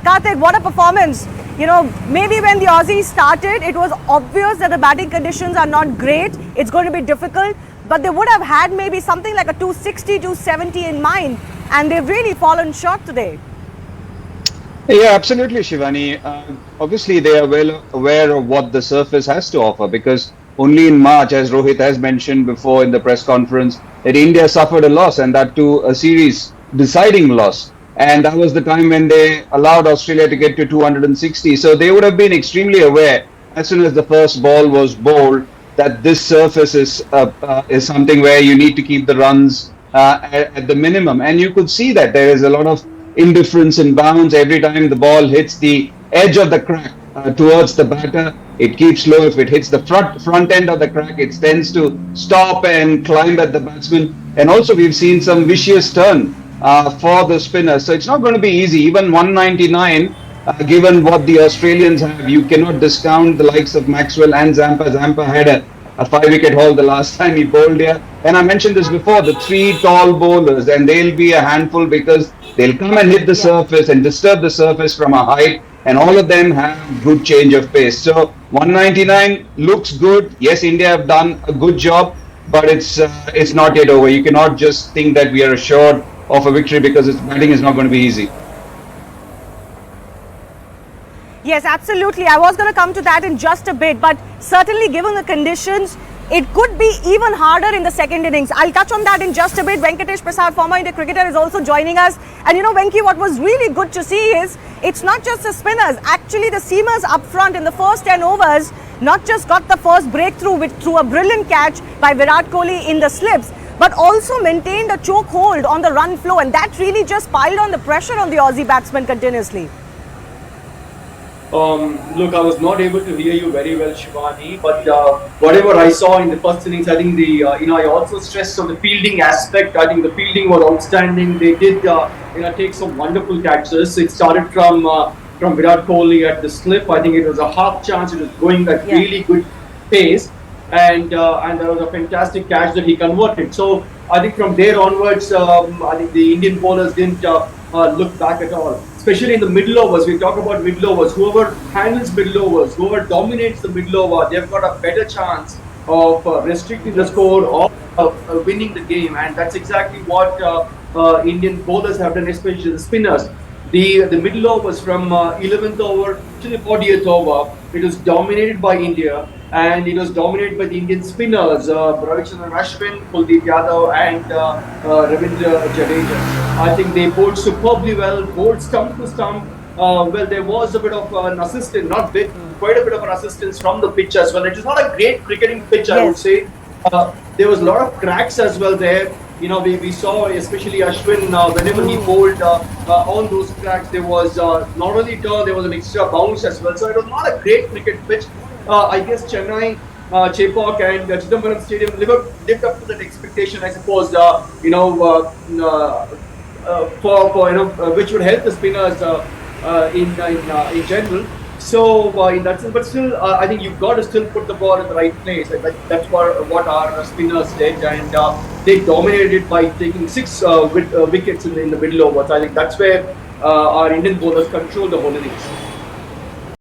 Karthik, what a performance. You know, maybe when the Aussies started, it was obvious that the batting conditions are not great. It's going to be difficult. But they would have had maybe something like a 260, 270 in mind. And they've really fallen short today. Yeah, absolutely, Shivani. Obviously, they are well aware of what the surface has to offer because only in March, as Rohit has mentioned before in the press conference, that India suffered a loss and that too a series deciding loss. And that was the time when they allowed Australia to get to 260. So they would have been extremely aware as soon as the first ball was bowled that this surface is something where you need to keep the runs at the minimum. And you could see that there is a lot of indifference in bounds every time the ball hits the edge of the crack towards the batter. It keeps low. If it hits the front end of the crack, it tends to stop and climb at the batsman. And also, we've seen some vicious turn for the spinners. So it's not going to be easy. Even 199, given what the Australians have, you cannot discount the likes of Maxwell and Zampa. Zampa had a 5-wicket haul the last time he bowled here. And I mentioned this before, the three tall bowlers, and they'll be a handful because they'll come and hit the surface and disturb the surface from a height, and all of them have good change of pace. So 199 looks good. Yes, India have done a good job, but it's not yet over. You cannot just think that we are assured of a victory because its batting is not going to be easy. Yes, absolutely. I was going to come to that in just a bit, but certainly given the conditions, it could be even harder in the second innings. I'll touch on that in just a bit. Venkatesh Prasad, former India cricketer, is also joining us. And you know, Venki, what was really good to see is it's not just the spinners. Actually, the seamers up front in the first 10 overs not just got the first breakthrough through a brilliant catch by Virat Kohli in the slips, but also maintained a choke hold on the run flow. And that really just piled on the pressure on the Aussie batsmen continuously. Look, I was not able to hear you very well, Shivani, but whatever I saw in the first innings, I think I also stressed on the fielding aspect. I think the fielding was outstanding. They did, take some wonderful catches. It started from Virat Kohli at the slip. I think it was a half chance. It was going at really good pace, and there was a fantastic catch that he converted. So I think from there onwards, I think the Indian bowlers didn't look back at all. Especially in the middle overs, we talk about middle overs. Whoever handles middle overs, whoever dominates the middle over, they've got a better chance of restricting the score or winning the game. And that's exactly what Indian bowlers have done, especially the spinners. The middle overs from 11th over to the 40th over, it was dominated by India. And it was dominated by the Indian spinners, Ravichandran Ashwin, Kuldeep Yadav and Ravindra Jadeja. I think they bowled superbly well, bowled stump to stump. Well, there was a bit of an assistance, quite a bit of an assistance from the pitch as well. It is not a great cricketing pitch, I would say. There was a lot of cracks as well there. You know, we saw especially Ashwin, whenever he bowled on those cracks, there was not only turn, there was an extra bounce as well. So it was not a great cricket pitch. I guess Chennai, Chepauk and Chidambaram Stadium lived up to that expectation, I suppose, which would help the spinners in general. So in that sense, but still, I think you've got to still put the ball in the right place. That's what our spinners did, and they dominated it by taking 6 wickets in the middle overs. I think that's where our Indian bowlers control the whole innings.